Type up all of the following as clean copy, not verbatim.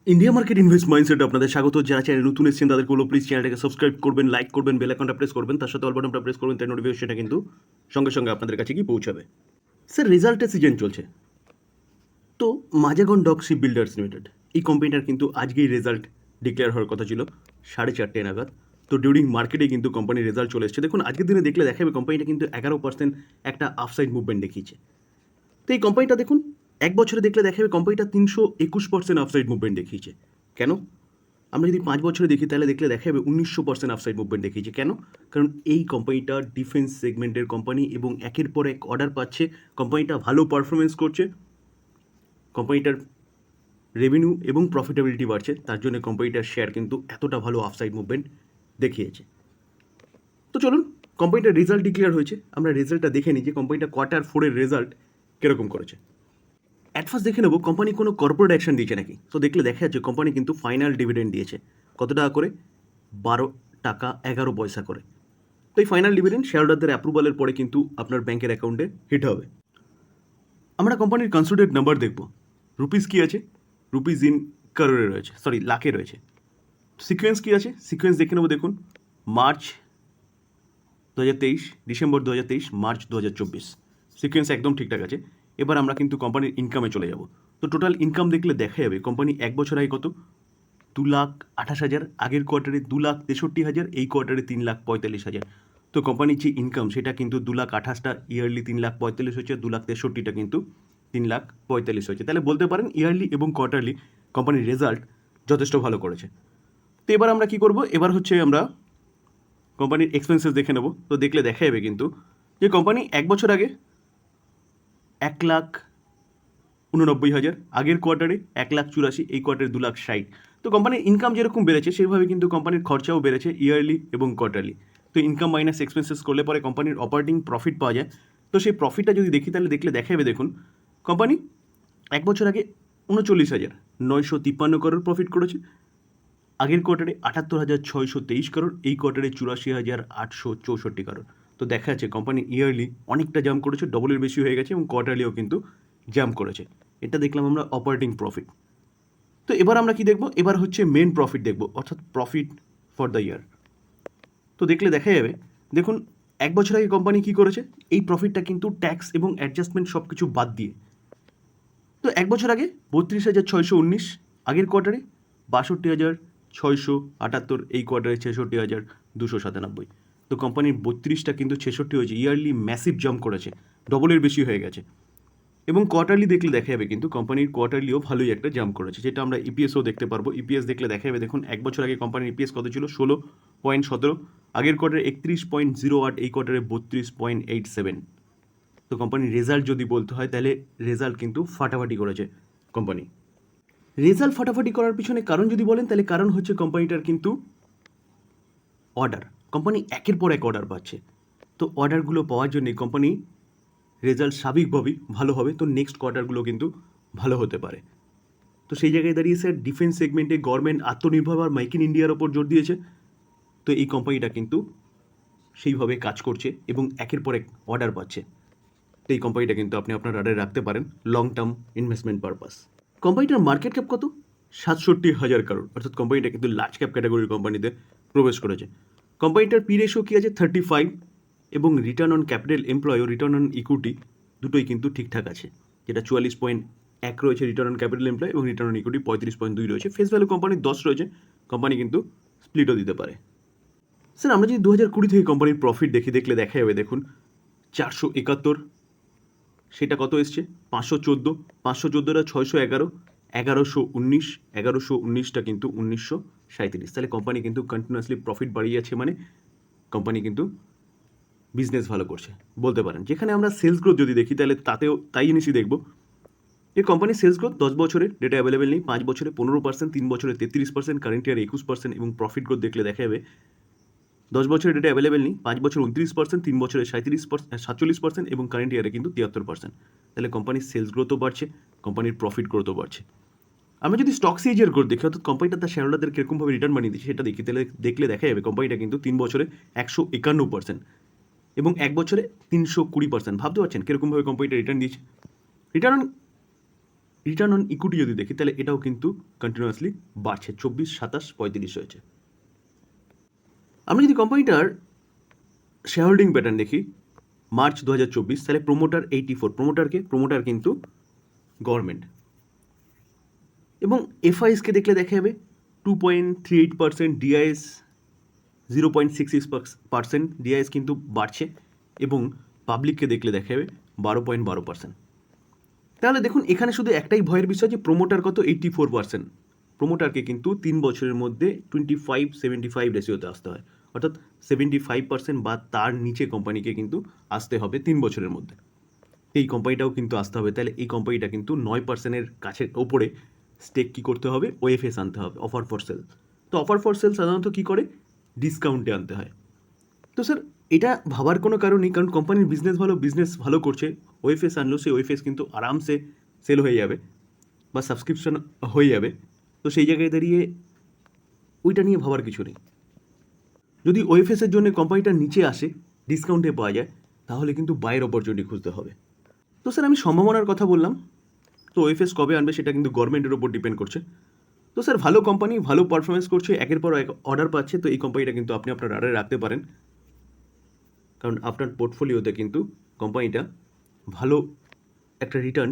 India market invest mindset আপনাদের স্বাগত। যারা চ্যানেল নতুন এসেছেন তাদেরকে বলবো প্লিজ চ্যানেলটাকে সাবস্ক্রাইব করবেন, লাইক করবেন, বেল আইকনটা প্রেস করবেন, তার সাথে অল বাটনটা প্রেস করবেন, তাই নোটিফিকেশনটা কিন্তু সঙ্গে সঙ্গে আপনাদের কাছে গিয়ে পৌঁছাবে। স্যার, রেজাল্টের সিজন চলছে, তো Mazagon doc ship builders limited এই কোম্পানিটার কিন্তু আজকেই রেজাল্ট ডিক্লেয়ার হওয়ার কথা ছিল 4:30 নাগাদ। তো ডিউরিং মার্কেটে কিন্তু কোম্পানির রেজাল্ট চলে এসেছে। দেখুন, আজকের দিনে দেখলে দেখাবে কোম্পানিটা কিন্তু 11% একটা আপসাইড মুভমেন্ট দেখিয়েছে। তো এই কোম্পানিটা দেখুন, এক বছরে দেখলে দেখাবে কোম্পানিটা 321% আপসাইড মুভমেন্ট দেখিয়েছে। কেন? আমরা যদি 5 বছরে দেখি তাহলে দেখলে দেখা যাবে 1900% আপসাইড মুভমেন্ট দেখিয়েছে। কেন? কারণ এই কোম্পানিটা ডিফেন্স সেগমেন্টের কোম্পানি এবং একের পর এক অর্ডার পাচ্ছে, কোম্পানিটা ভালো পারফরমেন্স করছে, কোম্পানিটার রেভিনিউ এবং প্রফিটেবিলিটি বাড়ছে, তার জন্য কোম্পানিটার শেয়ার কিন্তু এতটা ভালো আপসাইড মুভমেন্ট দেখিয়েছে। তো চলুন, কোম্পানিটার রেজাল্ট ডিক্লেয়ার হয়েছে, আমরা রেজাল্টটা দেখে নিই যে কোম্পানিটা Q4 রেজাল্ট কীরকম করেছে। অ্যাট ফার্স্ট দেখে নেবো কোম্পানি কোনো কর্পোরেট অ্যাকশন দিয়েছে নাকি। তো দেখলে দেখা যাচ্ছে কোম্পানি কিন্তু ফাইনাল ডিভিডেন্ড দিয়েছে। কত টাকা করে? 12 টাকা 11 পয়সা করে। তো এই ফাইনাল ডিভিডেন্ড শেয়ার হোল্ডারদের অ্যাপ্রুভালের পরে কিন্তু আপনার ব্যাংকের অ্যাকাউন্টে হিট হবে। আমরা কোম্পানির কনসোলিডেটেড নাম্বার দেখব। রুপিস কী আছে? রুপিস ইন কারোরে রয়েছে, সরি লাখে রয়েছে। সিকোয়েন্স কী আছে? সিকোয়েন্স দেখে নেবো। দেখুন, মার্চ 2023, ডিসেম্বর 2023, মার্চ 2024, সিকোয়েন্স একদম ঠিকঠাক আছে। এবার আমরা কিন্তু কোম্পানির ইনকামে চলে যাব। তো টোটাল ইনকাম দেখলে দেখা যাবে কোম্পানি এক বছর আগে কত? 2,28,000, আগের কোয়ার্টারে 2,63,000, এই কোয়ার্টারে 3,45,000। তো কোম্পানির যে ইনকাম সেটা কিন্তু 2,28,000টা ইয়ারলি 3,45,000 হচ্ছে, 2,63,000টা কিন্তু 3,45,000 হচ্ছে। তাহলে বলতে পারেন ইয়ারলি এবং কোয়ার্টারলি কোম্পানির রেজাল্ট যথেষ্ট ভালো করেছে। তো এবার আমরা কি করব? এবার হচ্ছে আমরা কোম্পানির এক্সপেন্সেস দেখে নেব। তো দেখলে দেখা যাবে কিন্তু যে কোম্পানি এক বছর আগে 1,89,000, আগের কোয়ার্টারে 1,84,000, এই কোয়ার্টারে 2,60,000। তো কোম্পানির ইনকাম যেরকম বেড়েছে সেইভাবে কিন্তু কোম্পানির খরচাও বেড়েছে ইয়ারলি এবং কোয়ার্টারলি। তো ইনকাম মাইনাস এক্সপেন্সেস করলে পরে কোম্পানির অপারেটিং প্রফিট পাওয়া যায়। তো সেই প্রফিটটা যদি দেখি তাহলে দেখলে দেখা যাবে, দেখুন কোম্পানি এক বছর আগে 39,953 করোড় প্রফিট করেছে, আগের কোয়ার্টারে 78,623 করোড়, এই কোয়ার্টারে 84,864 করোড়। তো দেখা যাচ্ছে কোম্পানি ইয়ারলি অনেকটা জাম্প করেছে, ডবলের বেশি হয়ে গেছে, এবং কোয়ার্টারলিও কিন্তু জাম্প করেছে। এটা দেখলাম আমরা অপারেটিং প্রফিট। তো এবার আমরা কি দেখব? এবার হচ্ছে মেন প্রফিট দেখব, অর্থাৎ প্রফিট ফর দ্য ইয়ার। তো দেখলে দেখা যাবে, দেখুন এক বছর আগে কোম্পানি কি করেছে, এই প্রফিটটা কিন্তু ট্যাক্স এবং অ্যাডজাস্টমেন্ট সব কিছু বাদ দিয়ে। তো এক বছর আগে 32,619, আগের কোয়ার্টারে 62,678, এই কোয়ার্টারে 66,297। তো কোম্পানির 32টা কিন্তু 66 হয়েছে, ইয়ারলি ম্যাসিভ জাম্প করেছে, ডবলের বেশি হয়ে গেছে। এবং কোয়ার্টারলি দেখলে দেখা যাবে কিন্তু কোম্পানির কোয়ার্টারলিও ভালোই একটা জাম্প করেছে, যেটা আমরা ইপিএসও দেখতে পারবো। ইপিএস দেখলে দেখা যাবে, দেখুন এক বছর আগে কোম্পানির ইপিএস কত ছিল? 16.17, আগের কোয়ার্টারে 31.08, এই কোয়ার্টারে 32.87। তো কোম্পানির রেজাল্ট যদি বলতে হয় তাহলে রেজাল্ট কিন্তু ফাটাফাটি করেছে কোম্পানি। রেজাল্ট ফাটাফাটি করার পিছনে কারণ যদি বলেন তাহলে কারণ হচ্ছে কোম্পানিটার কিন্তু অর্ডার। কোম্পানি একের পর এক অর্ডার পাচ্ছে, তো অর্ডারগুলো পাওয়ার জন্য কোম্পানি রেজাল্ট স্বাভাবিকভাবেই ভালো হবে। তো নেক্সট কোয়ার্টারগুলো কিন্তু ভালো হতে পারে। তো সেই জায়গায় দাঁড়িয়ে স্যার ডিফেন্স সেগমেন্টে গভর্নমেন্ট আত্মনির্ভর আর মেক ইন ইন্ডিয়ার ওপর জোর দিয়েছে। তো এই কোম্পানিটা কিন্তু সেইভাবে কাজ করছে এবং একের পর এক অর্ডার পাচ্ছে। তো এই কোম্পানিটা কিন্তু আপনি আপনার রাডারে রাখতে পারেন লং টার্ম ইনভেস্টমেন্ট পারপাস। কোম্পানিটার মার্কেট ক্যাপ কত? 67,000 করোড়, অর্থাৎ কোম্পানিটা কিন্তু লার্জ ক্যাপ ক্যাটাগরির কোম্পানিতে প্রবেশ করেছে। কোম্পানিটার পি রেশিও কী আছে? 35, এবং রিটার্ন অন ক্যাপিটাল এমপ্লয় ও রিটার্ন অন ইকুইটি দুটোই কিন্তু ঠিকঠাক আছে, যেটা 44.1 রয়েছে রিটার্ন অন ক্যাপিটাল এমপ্লয়, এবং রিটার্ন অন ইকুইটি 35.2 রয়েছে। ফেস ভ্যালু কোম্পানির 10 রয়েছে, কোম্পানি কিন্তু স্প্লিটও দিতে পারে। স্যার, আমরা যদি 2020 থেকে কোম্পানির প্রফিট দেখি, দেখলে দেখা যাবে, দেখুন 471, সেটা কত এসছে? 514, 514টা 611, 1119, 1119টা কিন্তু 1937। তাহলে কোম্পানি কিন্তু কন্টিনিউয়াসলি প্রফিট বাড়িয়ে যাচ্ছে, মানে কোম্পানি কিন্তু বিজনেস ভালো করছে বলতে পারেন। যেখানে আমরা সেলস গ্রোথ যদি দেখি তাহলে তাতেও তাই জিনিসই দেখব। এই কোম্পানির সেলস গ্রোথ 10 বছরে ডেটা অ্যাভেলেবেল নেই, 5 বছরে 15%, 3 বছরে 33%, কারেন্ট ইয়ারে 21%, এবং প্রফিট গ্রোথ দেখলে দেখা যাবে 10 বছরের ডেটা অ্যাভেলেবেল নেই, 5 বছরে 29%, 3 বছরে 47%, এবং কারেন্ট ইয়ারে কিন্তু 73%। তাহলে কোম্পানির সেলস গ্রোথও বাড়ছে, কোম্পানির প্রফিট গ্রোথও বাড়ছে। আমরা যদি স্টক সিএজিআর গ্রোথ দেখি, অর্থাৎ কোম্পানিটা তার শেয়ার হোল্ডারদের কীরকমভাবে রিটার্ন বানিয়ে দিচ্ছে সেটা দেখি, তাহলে দেখলে দেখা যাবে কোম্পানিটা কিন্তু 3 বছরে 151%, এবং এক বছরে 320%। ভাবতে পারছেন কীরকমভাবে কোম্পানিটা রিটার্ন দিয়েছে। Return on return on equity যদি দেখি তাহলে এটাও কিন্তু কন্টিনিউয়াসলি বাড়ছে, 24, 27, 35 হয়েছে। আমরা যদি কোম্পানিটার শেয়ার হোল্ডিং প্যাটার্ন দেখি মার্চ 2024, তাহলে প্রোমোটার 84, প্রোমোটার কিন্তু গভর্নমেন্ট। এবং এফআইএসকে দেখলে দেখা যাবে 2.38%, ডিআইএস 0.66%, ডিআইএস কিন্তু বাড়ছে। এবং পাবলিককে দেখলে দেখা যাবে 12.12%। তাহলে দেখুন এখানে শুধু একটাই ভয়ের বিষয় যে প্রোমোটার কত, 84%। প্রোমোটারকে কিন্তু 3 বছরের মধ্যে 25-75 রেশিওতে আসতে হয়, অর্থাৎ 75% বা তার নিচে কোম্পানিকে কিন্তু আসতে হবে 3 বছরের মধ্যে। এই কোম্পানিটাও কিন্তু আসতে হবে, তাহলে এই কোম্পানিটা কিন্তু 9%-এর কাছে ওপরে স্টেক কী করতে হবে, ওএফএস আনতে হবে, অফার ফর সেল। তো অফার ফর সেল সাধারণত কী করে, ডিসকাউন্টে আনতে হয়। তো স্যার এটা ভাবার কোনো কারণ নেই, কারণ কোম্পানির বিজনেস ভালো করছে, ওএফএস আনলো, সেই ওএফএস কিন্তু আরামসে সেল হয়ে যাবে বা সাবস্ক্রিপশন হয়ে যাবে। তো সেই জায়গায় দাঁড়িয়ে ওইটা নিয়ে ভাবার কিছু নেই। যদি ওএফএসের জন্য কোম্পানিটা নিচে আসে, ডিসকাউন্টে পাওয়া যায়, তাহলে কিন্তু বাইয়ের অপরচুনিটি খুঁজতে হবে। তো স্যার আমি সম্ভাবনার কথা বললাম, তো ওএফএস কবে আনবে সেটা কিন্তু গভর্নমেন্টের ওপর ডিপেন্ড করছে। তো স্যার ভালো কোম্পানি, ভালো পারফরমেন্স করছে, একের পর এক অর্ডার পাচ্ছে, তো এই কোম্পানিটা কিন্তু আপনি আপনার রাডারে রাখতে পারেন, কারণ আপনার পোর্টফোলিওতে কিন্তু কোম্পানিটা ভালো একটা রিটার্ন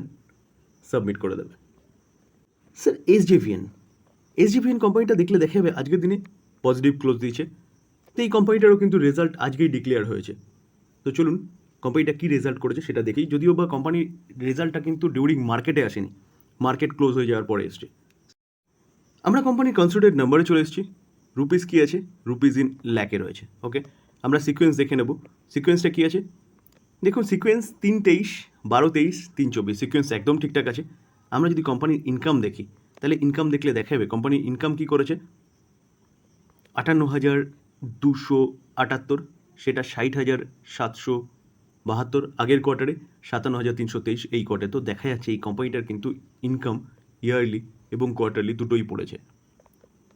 সাবমিট করে দেবে। স্যার এসজেভিএন কোম্পানিটা দেখলে দেখা যাবে আজকের দিনে পজিটিভ ক্লোজ দিয়েছে। তো এই কোম্পানিটারও কিন্তু রেজাল্ট আজকেই ডিক্লেয়ার হয়েছে। তো চলুন কোম্পানিটা কী রেজাল্ট করেছে সেটা দেখি, যদিও বা কোম্পানির রেজাল্টটা কিন্তু ডিউরিং মার্কেটে আসেনি, মার্কেট ক্লোজ হয়ে যাওয়ার পরে এসছে। আমরা কোম্পানির কনসিডারেড নাম্বারে চলে এসেছি। রুপিস কী আছে, রুপিস ইন ল্যাকে রয়েছে। ওকে, আমরা সিকোয়েন্স দেখে নেব। সিকোয়েন্সটা কী আছে দেখুন, সিকোয়েন্স 3-23, 12-23, 3-24, সিকোয়েন্স একদম ঠিকঠাক আছে। আমরা যদি কোম্পানির ইনকাম দেখি তাহলে ইনকাম দেখলে দেখা যাবে কোম্পানির ইনকাম কী করেছে, 58,278, সেটা 60,772 আগের কোয়ার্টারে, 57,323 এই কোয়ার্টারে। তো দেখা যাচ্ছে এই কোম্পানিটার কিন্তু ইনকাম ইয়ারলি এবং কোয়ার্টারলি দুটোই পড়েছে।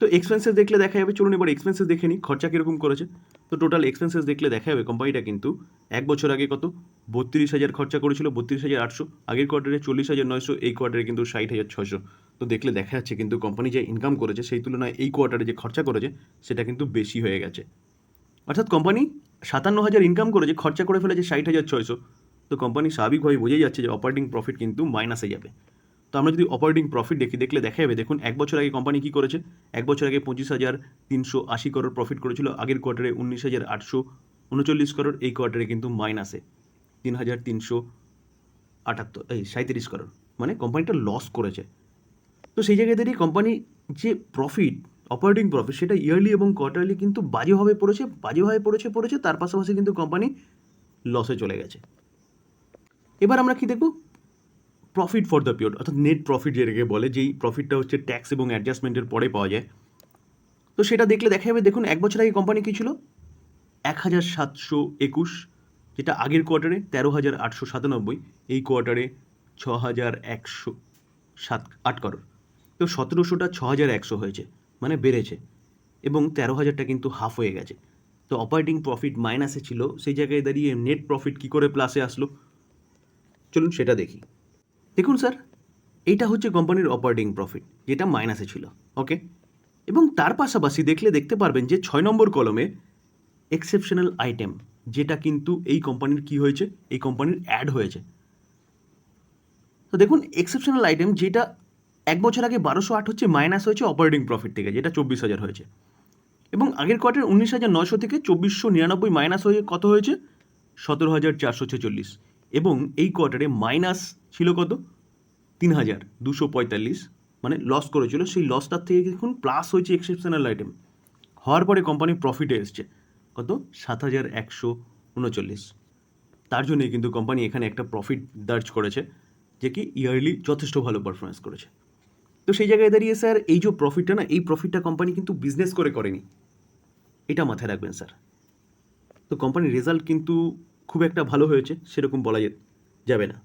তো এক্সপেন্সেস দেখলে দেখা যাবে, চলুন এবার এক্সপেন্সেস দেখে নিই, খরচা কীরকম করেছে। তো টোটাল এক্সপেন্সেস দেখলে দেখা যাবে কোম্পানিটা কিন্তু এক বছর আগে কত 32,000 খরচা করেছিল, 32,800, আগের কোয়ার্টারে 40,900, এই কোয়ার্টারে কিন্তু 60,600। তো দেখলে দেখা যাচ্ছে কিন্তু কোম্পানি যে ইনকাম করেছে সেই তুলনায় এই কোয়ার্টারে যে খরচা করেছে সেটা কিন্তু বেশি হয়ে গেছে। অর্থাৎ কোম্পানি 57,000 ইনকাম করেছে, খরচা করে ফেলেছে 60,600। তো কোম্পানি স্বাভাবিকভাবে বোঝাই যাচ্ছে যে অপারেটিং প্রফিট কিন্তু মাইনাসে যাবে। তো আমরা যদি অপারেটিং প্রফিট দেখলে দেখা যাবে, দেখুন এক বছর আগে কোম্পানি কী করেছে, এক বছর আগে 25,380 করোড় প্রফিট করেছিল, আগের কোয়ার্টারে 19,839 করোড়, এই কোয়ার্টারে কিন্তু মাইনাসে 3,337 করোড়, মানে কোম্পানিটা লস করেছে। তো সেই জায়গায় দাঁড়িয়ে কোম্পানি যে প্রফিট, অপারেটিং প্রফিট, সেটা ইয়ারলি এবং কোয়ার্টারলি কিন্তু বাজেভাবে পড়েছে, তার পাশাপাশি কিন্তু কোম্পানি লসে চলে গেছে। এবার আমরা কি দেখব, প্রফিট ফর দ্য পিরিয়ড, অর্থাৎ নেট প্রফিট যেটাকে বলে, যেই প্রফিটটা হচ্ছে ট্যাক্স এবং অ্যাডজাস্টমেন্টের পরে পাওয়া যায়। তো সেটা দেখলে দেখা যাবে, দেখুন এক বছর আগে কোম্পানি কী ছিল, 1,721, যেটা আগের কোয়ার্টারে 13,897, এই কোয়ার্টারে 6,108 করোড়। তো 1,700টা 6,100 হয়েছে, মানে বেড়েছে, এবং 13,000টা কিন্তু হাফ হয়ে গেছে। তো অপারেটিং প্রফিট মাইনাসে ছিল, সেই জায়গায় দাঁড়িয়ে নেট প্রফিট কী করে প্লাসে আসলো, চলুন সেটা দেখি। দেখুন স্যার, এইটা হচ্ছে কোম্পানির অপারেটিং প্রফিট, যেটা মাইনাসে ছিল। ওকে, এবং তার পাশাপাশি দেখতে পারবেন যে 6 নম্বর কলমে এক্সেপশনাল আইটেম, যেটা কিন্তু এই কোম্পানির কী হয়েছে, এই কোম্পানির অ্যাড হয়েছে। তো দেখুন এক্সেপশনাল আইটেম, যেটা এক বছর আগে 1,208 হচ্ছে, মাইনাস হয়েছে অপারেটিং প্রফিট থেকে, যেটা 24,000 হয়েছে। এবং আগের কোয়ার্টার 19,900 থেকে 2,499 মাইনাস হয়ে কত হয়েছে, 17,446। এবং এই কোয়ার্টারে মাইনাস ছিল কত, 3,245, মানে লস করেছিল, সেই লসটার থেকে দেখুন প্লাস হয়েছে এক্সেপশনাল আইটেম, হওয়ার পরে কোম্পানি প্রফিটে এসছে কত, 7,139। তার জন্যই কিন্তু কোম্পানি এখানে একটা প্রফিট দার্জ করেছে, যে কি ইয়ারলি যথেষ্ট ভালো পারফরমেন্স করেছে। তো সেই জায়গায় দাঁড়িয়ে স্যার এই যে প্রফিটটা না, এই প্রফিটটা কোম্পানি কিন্তু বিজনেস করে করেনি, এটা মাথায় রাখবেন স্যার। তো কোম্পানির রেজাল্ট কিন্তু খুব একটা ভালো হয়েছে সেরকম বলা যাবে না।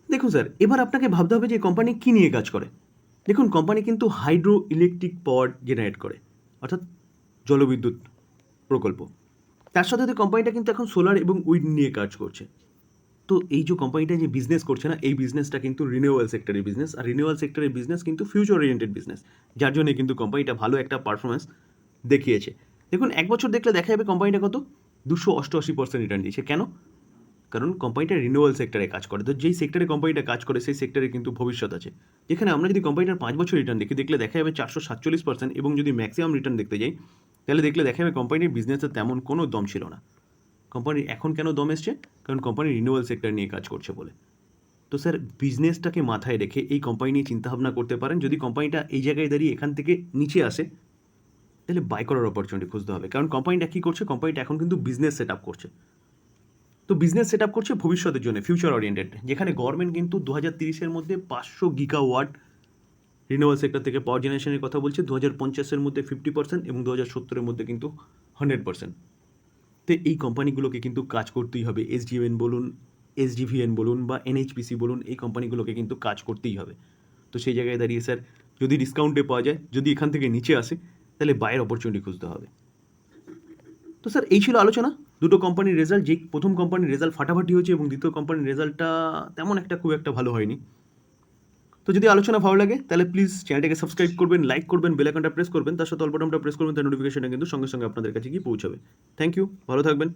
দেখুন স্যার, এবার আপনাকে ভাবতে হবে যে কোম্পানি কী নিয়ে কাজ করে। দেখুন কোম্পানি কিন্তু হাইড্রো ইলেকট্রিক পাওয়ার জেনারেট করে, অর্থাৎ জলবিদ্যুৎ প্রকল্প। তার সাথে সাথে কোম্পানিটা কিন্তু এখন সোলার এবং উইন্ড নিয়ে কাজ করছে। তো তো এই যে কোম্পানিটা যে বিজনেস করছে না, এই বিজনেসটা কিন্তু রিনিউয়াল সেক্টরের বিজনেস, আর রিনিউয়াল সেক্টরের বিজনেস কিন্তু ফিউচার ওরিয়েন্টেড বিজনেস, যার জন্য কিন্তু কোম্পানিটা ভালো একটা পারফরমেন্স দেখিয়েছে। দেখুন, 1 বছর দেখলে দেখা যাবে কোম্পানিটা কত 288% রিটার্ন দিয়েছে। কেন? কারণ কোম্পানিটা রিনিউয়াল সেক্টরে কাজ করে। তো যেই সেক্টরে কোম্পানিটা কাজ করে সেই সেক্টরে কিন্তু ভবিষ্যৎ আছে। যেখানে আমরা যদি কোম্পানিটার 5 বছর রিটার্ন দেখি, দেখলে দেখা যাবে 447%, এবং যদি ম্যাক্সিমাম রিটার্ন দেখতে যাই তাহলে দেখলে দেখা যাবে কোম্পানির বিজনেসে তেমন কোনো দম ছিল না। কোম্পানির এখন কেন দম এসছে? কারণ কোম্পানি রিনিউয়াল সেক্টর নিয়ে কাজ করছে বলে। তো স্যার, বিজনেসটাকে মাথায় রেখে এই কোম্পানি নিয়ে চিন্তাভাবনা করতে পারেন। যদি কোম্পানিটা এই জায়গায় দাঁড়িয়ে এখান থেকে নিচে আসে তাহলে বাই করার অপরচুনিটি খুঁজতে হবে। কারণ কোম্পানিটা কী করছে? কোম্পানিটা এখন কিন্তু বিজনেস সেট আপ করছে। তো বিজনেস সেট আপ করছে ভবিষ্যতের জন্য, ফিউচার ওরিয়েন্টেড, যেখানে গভর্নমেন্ট কিন্তু 2030-এর মধ্যে 500 গিগাওয়াট রিনিউয়াল সেক্টর থেকে পাওয়ার জেনারেশনের কথা বলছে, 2050-এর মধ্যে 50% এবং 2070-এর মধ্যে কিন্তু 100%। তো এই কোম্পানিগুলোকে কিন্তু কাজ করতেই হবে। এসডিএন বলুন, এসডিভিএন বলুন বা এনএইচপিসি বলুন, এই কোম্পানিগুলোকে কিন্তু কাজ করতেই হবে। তো সেই জায়গায় দাঁড়িয়ে স্যার, যদি ডিসকাউন্টে পাওয়া যায়, যদি এখান থেকে নিচে আসে, তাহলে বাইয়ের অপরচুনিটি খুঁজতে হবে। তো স্যার, এই ছিল আলোচনা দুটো কোম্পানির রেজাল্ট। যেই প্রথম কোম্পানির রেজাল্ট ফাটাফাটি হয়েছে এবং দ্বিতীয় কোম্পানির রেজাল্টটা তেমন একটা খুব একটা ভালো হয়নি। তো যদি আলোচনা ভালো লাগে তাহলে প্লিজ চ্যানেলটাকে সাবস্ক্রাইব করবেন, লাইক করবেন, বেল আইকনটা প্রেস করবেন, তার সাথে অল বাটনটা প্রেস করবেন, তার নোটিফিকেশনটা কিন্তু সঙ্গে সঙ্গে আপনাদের কাছে গিয়ে পৌঁছাবে। থ্যাংক ইউ, ভালো থাকবেন।